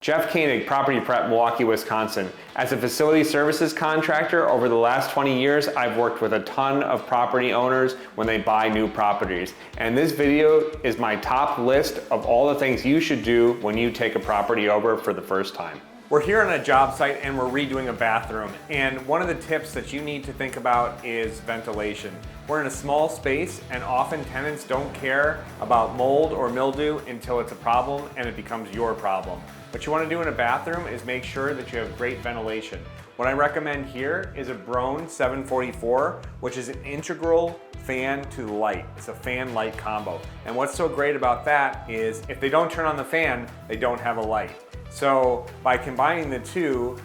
Jeff Koenig, Property Prep, Milwaukee, Wisconsin. As a facility services contractor, over the last 20 years, I've worked with a ton of property owners when they buy new properties. And this video is my top list of all the things you should do when you take a property over for the first time. We're here on a job site and we're redoing a bathroom. And one of the tips that you need to think about is ventilation. We're in a small space and often tenants don't care about mold or mildew until it's a problem and it becomes your problem. What you want to do in a bathroom is make sure that you have great ventilation. What I recommend here is a Brown 744, which is an integral fan to light. It's a fan-light combo. And what's so great about that is if they don't turn on the fan, they don't have a light. So by combining the two,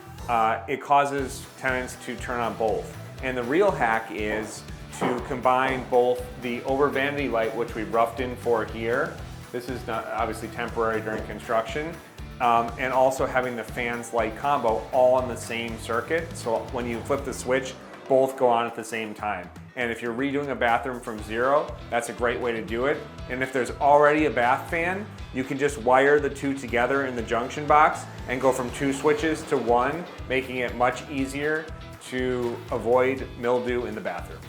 it causes tenants to turn on both. And the real hack is to combine both the over vanity light, which we roughed in for here. This is not obviously temporary during construction. And also having the fans light combo all on the same circuit. So when you flip the switch, both go on at the same time. And if you're redoing a bathroom from zero, that's a great way to do it. And if there's already a bath fan, you can just wire the two together in the junction box and go from two switches to one, making it much easier to avoid mildew in the bathrooms.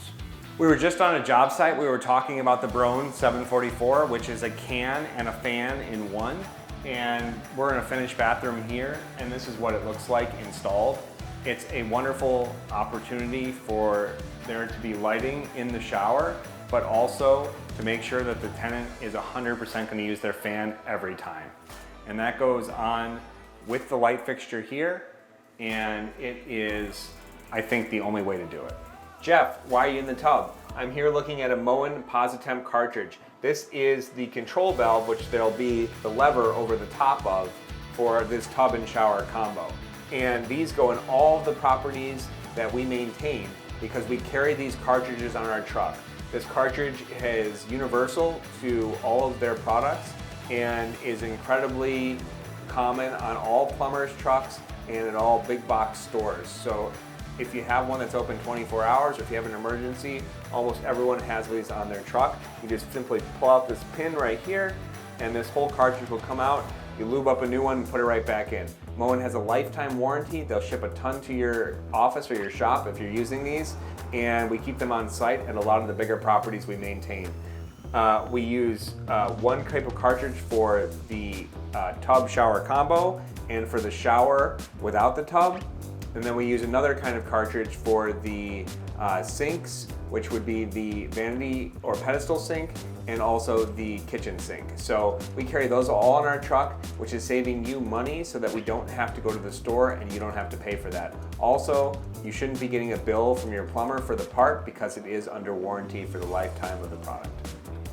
We were just on a job site. We were talking about the Brown 744, which is a can and a fan in one. And we're in a finished bathroom here, and this is what it looks like installed. It's a wonderful opportunity for there to be lighting in the shower, but also to make sure that the tenant is 100% going to use their fan every time. And that goes on with the light fixture here, and it is, I think, the only way to do it. Jeff, why are you in the tub? I'm here looking at a Moen Positemp cartridge. This is the control valve, which there'll be the lever over the top of for this tub and shower combo. And these go in all of the properties that we maintain because we carry these cartridges on our truck. This cartridge is universal to all of their products and is incredibly common on all plumbers' trucks and in all big box stores. So if you have one that's open 24 hours or if you have an emergency, almost everyone has these on their truck. You just simply pull out this pin right here and this whole cartridge will come out. You lube up a new one and put it right back in. Moen has a lifetime warranty. They'll ship a ton to your office or your shop if you're using these, and we keep them on site at a lot of the bigger properties we maintain. We use one type of cartridge for the tub shower combo and for the shower without the tub. And then we use another kind of cartridge for the sinks, which would be the vanity or pedestal sink, and also the kitchen sink. So we carry those all on our truck, which is saving you money so that we don't have to go to the store and you don't have to pay for that. Also, you shouldn't be getting a bill from your plumber for the part because it is under warranty for the lifetime of the product.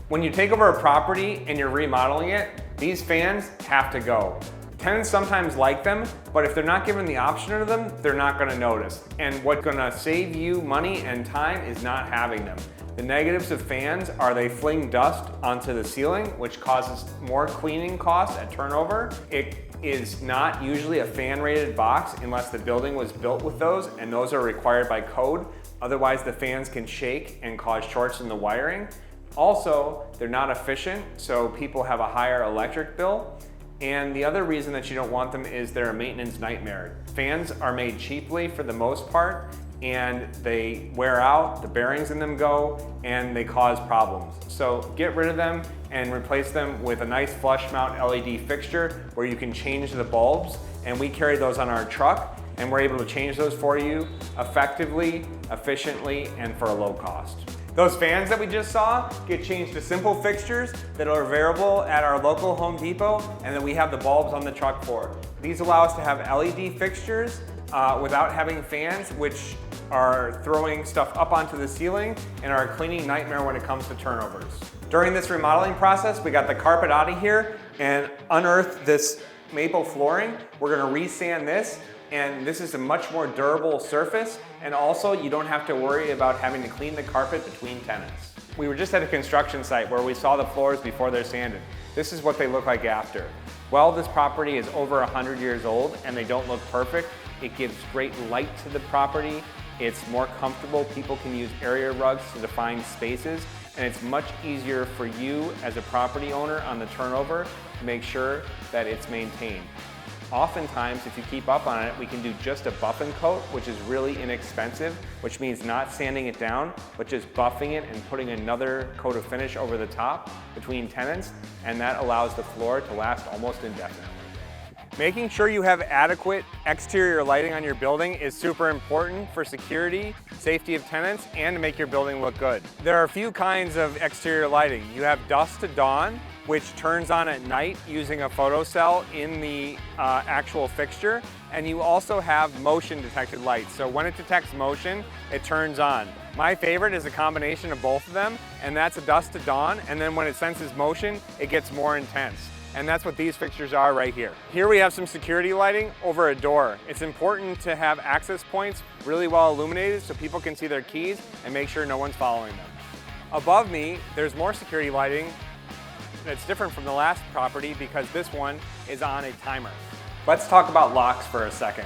When you take over a property and you're remodeling it, these fans have to go. Tenants sometimes like them, but if they're not given the option of them, they're not gonna notice. And what's gonna save you money and time is not having them. The negatives of fans are they fling dust onto the ceiling, which causes more cleaning costs at turnover. It is not usually a fan-rated box unless the building was built with those, and those are required by code. Otherwise, the fans can shake and cause shorts in the wiring. Also, they're not efficient, so people have a higher electric bill. And the other reason that you don't want them is they're a maintenance nightmare. Fans are made cheaply for the most part, and they wear out, the bearings in them go, and they cause problems. So get rid of them and replace them with a nice flush mount LED fixture where you can change the bulbs, and we carry those on our truck, and we're able to change those for you effectively, efficiently, and for a low cost. Those fans that we just saw get changed to simple fixtures that are available at our local Home Depot, and then we have the bulbs on the truck for. These allow us to have LED fixtures without having fans, which are throwing stuff up onto the ceiling and are a cleaning nightmare when it comes to turnovers. During this remodeling process, we got the carpet out of here and unearthed this maple flooring. We're gonna resand this, and this is a much more durable surface, and also you don't have to worry about having to clean the carpet between tenants. We were just at a construction site where we saw the floors before they're sanded. This is what they look like after. While this property is over 100 years old and they don't look perfect, it gives great light to the property. It's more comfortable. People can use area rugs to define spaces, and it's much easier for you as a property owner on the turnover to make sure that it's maintained. Oftentimes, if you keep up on it, we can do just a buffing coat, which is really inexpensive, which means not sanding it down, but just buffing it and putting another coat of finish over the top between tenants, and that allows the floor to last almost indefinitely. Making sure you have adequate exterior lighting on your building is super important for security, safety of tenants, and to make your building look good. There are a few kinds of exterior lighting. You have dusk to dawn, which turns on at night using a photocell in the actual fixture. And you also have motion detected lights. So when it detects motion, it turns on. My favorite is a combination of both of them, and that's a dusk to dawn. And then when it senses motion, it gets more intense. And that's what these fixtures are right here. Here we have some security lighting over a door. It's important to have access points really well illuminated so people can see their keys and make sure no one's following them. Above me, there's more security lighting that's different from the last property because this one is on a timer. Let's talk about locks for a second.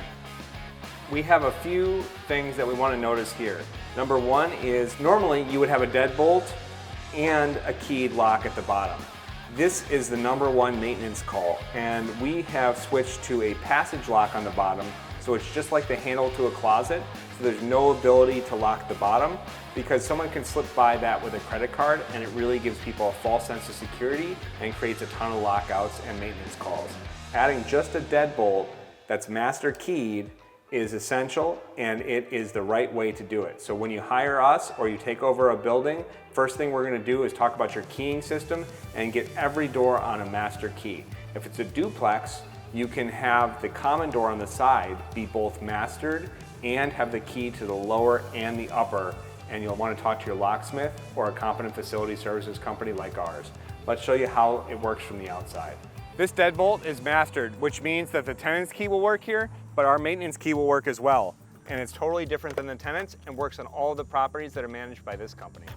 We have a few things that we want to notice here. Number one is normally you would have a deadbolt and a keyed lock at the bottom. This is the number one maintenance call, and we have switched to a passage lock on the bottom, so it's just like the handle to a closet, so there's no ability to lock the bottom because someone can slip by that with a credit card, and it really gives people a false sense of security and creates a ton of lockouts and maintenance calls. Adding just a deadbolt that's master keyed is essential, and it is the right way to do it. So when you hire us or you take over a building, first thing we're gonna do is talk about your keying system and get every door on a master key. If it's a duplex, you can have the common door on the side be both mastered and have the key to the lower and the upper, and you'll wanna talk to your locksmith or a competent facility services company like ours. Let's show you how it works from the outside. This deadbolt is mastered, which means that the tenant's key will work here, but our maintenance key will work as well. And it's totally different than the tenants and works on all of the properties that are managed by this company.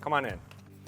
Come on in.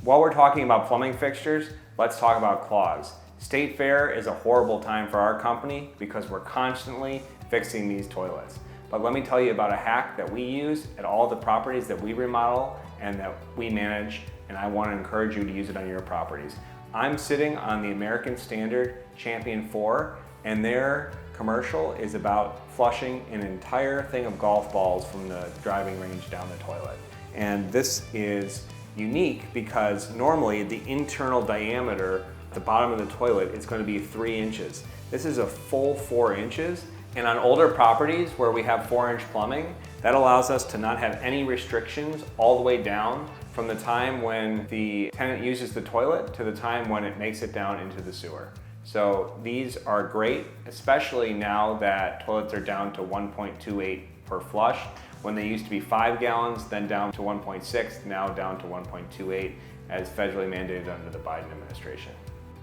While we're talking about plumbing fixtures, let's talk about clogs. State Fair is a horrible time for our company because we're constantly fixing these toilets. But let me tell you about a hack that we use at all the properties that we remodel and that we manage, and I want to encourage you to use it on your properties. I'm sitting on the American Standard Champion 4, and their commercial is about flushing an entire thing of golf balls from the driving range down the toilet. And this is unique because normally the internal diameter at the bottom of the toilet is going to be 3 inches. This is a full 4 inches, and on older properties where we have 4-inch plumbing, that allows us to not have any restrictions all the way down from the time when the tenant uses the toilet to the time when it makes it down into the sewer. So these are great, especially now that toilets are down to 1.28 per flush. When they used to be 5 gallons, then down to 1.6, now down to 1.28 as federally mandated under the Biden administration.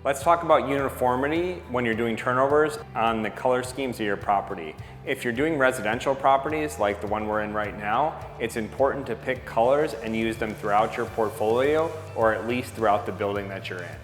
Let's talk about uniformity when you're doing turnovers on the color schemes of your property. If you're doing residential properties like the one we're in right now, it's important to pick colors and use them throughout your portfolio or at least throughout the building that you're in.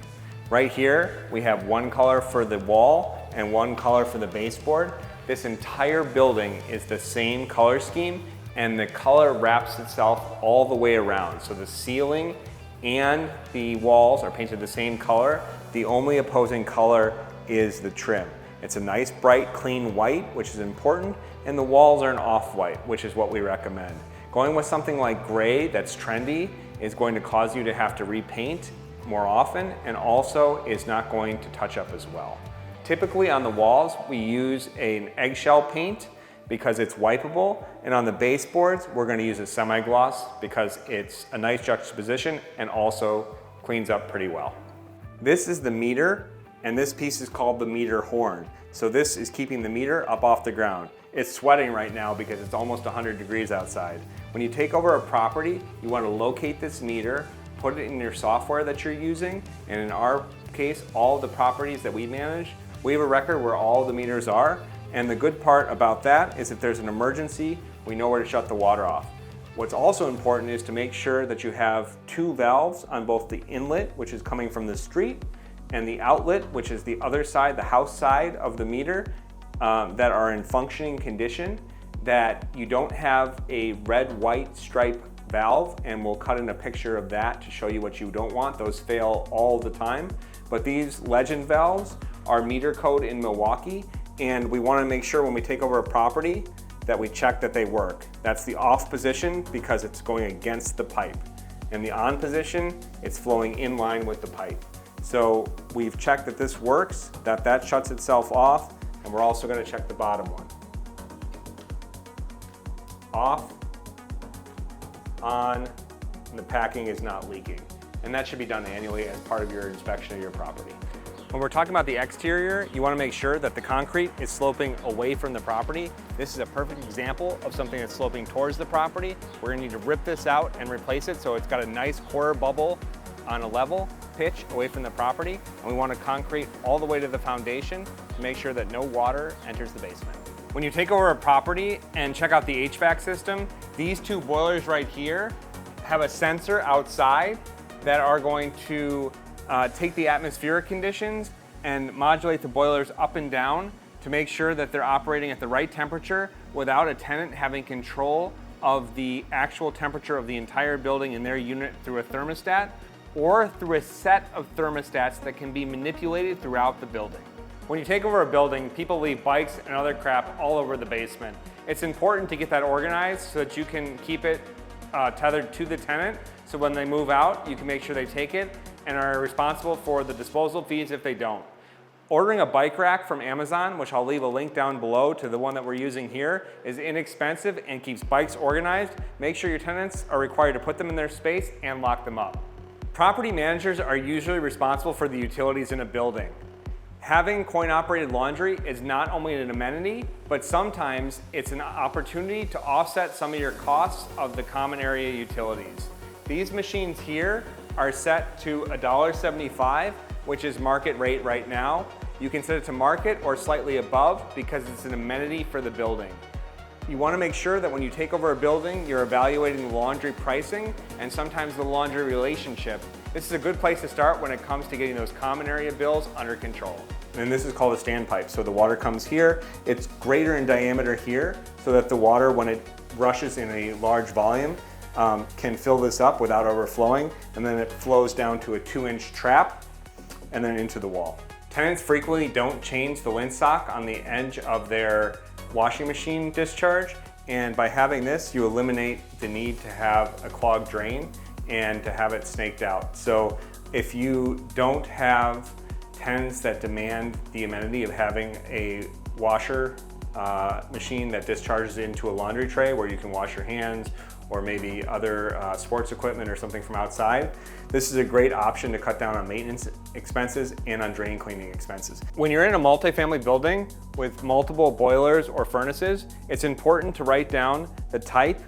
Right here, we have one color for the wall and one color for the baseboard. This entire building is the same color scheme, and the color wraps itself all the way around. So the ceiling and the walls are painted the same color. The only opposing color is the trim. It's a nice, bright, clean white, which is important, and the walls are an off-white, which is what we recommend. Going with something like gray that's trendy is going to cause you to have to repaint more often, and also is not going to touch up as well. Typically on the walls, we use an eggshell paint because it's wipeable, and on the baseboards, we're going to use a semi-gloss because it's a nice juxtaposition and also cleans up pretty well. This is the meter, and this piece is called the meter horn. So this is keeping the meter up off the ground. It's sweating right now because it's almost 100 degrees outside. When you take over a property, you want to locate this meter, put it in your software that you're using, and in our case, all the properties that we manage, we have a record where all the meters are, and the good part about that is if there's an emergency, we know where to shut the water off. What's also important is to make sure that you have 2 valves on both the inlet, which is coming from the street, and the outlet, which is the other side, the house side of the meter, that are in functioning condition, that you don't have a red-white stripe valve, and we'll cut in a picture of that to show you what you don't want. Those fail all the time. But these legend valves our meter code in Milwaukee, and we want to make sure when we take over a property that we check that they work. That's the off position because it's going against the pipe. And the on position, it's flowing in line with the pipe. So we've checked that this works, that shuts itself off, and we're also going to check the bottom one. Off, on, and the packing is not leaking. And that should be done annually as part of your inspection of your property. When we're talking about the exterior, you want to make sure that the concrete is sloping away from the property. This is a perfect example of something that's sloping towards the property. We're going to need to rip this out and replace it so it's got a nice core bubble on a level pitch away from the property. And we want to concrete all the way to the foundation to make sure that no water enters the basement. When you take over a property and check out the HVAC system, these two boilers right here have a sensor outside that are going to take the atmospheric conditions and modulate the boilers up and down to make sure that they're operating at the right temperature without a tenant having control of the actual temperature of the entire building in their unit through a thermostat or through a set of thermostats that can be manipulated throughout the building. When you take over a building, people leave bikes and other crap all over the basement. It's important to get that organized so that you can keep it tethered to the tenant, so when they move out, you can make sure they take it and are responsible for the disposal fees if they don't. Ordering a bike rack from Amazon, which I'll leave a link down below to the one that we're using here, is inexpensive and keeps bikes organized. Make sure your tenants are required to put them in their space and lock them up. Property managers are usually responsible for the utilities in a building. Having coin-operated laundry is not only an amenity, but sometimes it's an opportunity to offset some of your costs of the common area utilities. These machines here are set to $1.75, which is market rate right now. You can set it to market or slightly above because it's an amenity for the building. You want to make sure that when you take over a building, you're evaluating the laundry pricing and sometimes the laundry relationship. This is a good place to start when it comes to getting those common area bills under control. And this is called a standpipe. So the water comes here, it's greater in diameter here, so that the water, when it rushes in a large volume, can fill this up without overflowing, and then it flows down to a 2-inch trap and then into the wall. Tenants frequently don't change the lintsock on the edge of their washing machine discharge, and by having this, you eliminate the need to have a clogged drain and to have it snaked out. So if you don't have tenants that demand the amenity of having a washer machine that discharges into a laundry tray where you can wash your hands or maybe other sports equipment or something from outside, this is a great option to cut down on maintenance expenses and on drain cleaning expenses. When you're in a multifamily building with multiple boilers or furnaces, it's important to write down the type,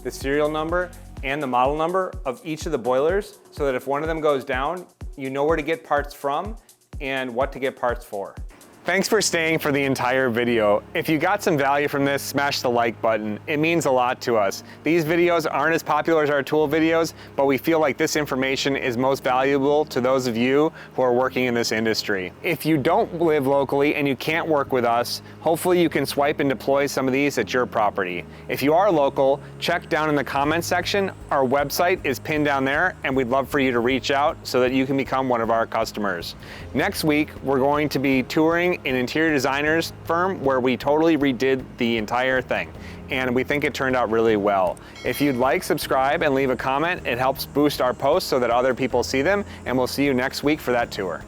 the serial number, and the model number of each of the boilers so that if one of them goes down, you know where to get parts from and what to get parts for. Thanks for staying for the entire video. If you got some value from this, smash the like button. It means a lot to us. These videos aren't as popular as our tool videos, but we feel like this information is most valuable to those of you who are working in this industry. If you don't live locally and you can't work with us, hopefully you can swipe and deploy some of these at your property. If you are local, check down in the comments section. Our website is pinned down there, and we'd love for you to reach out so that you can become one of our customers. Next week, we're going to be touring an interior designer's firm where we totally redid the entire thing, and we think it turned out really well. If you'd like, subscribe and leave a comment. It helps boost our posts so that other people see them, and we'll see you next week for that tour.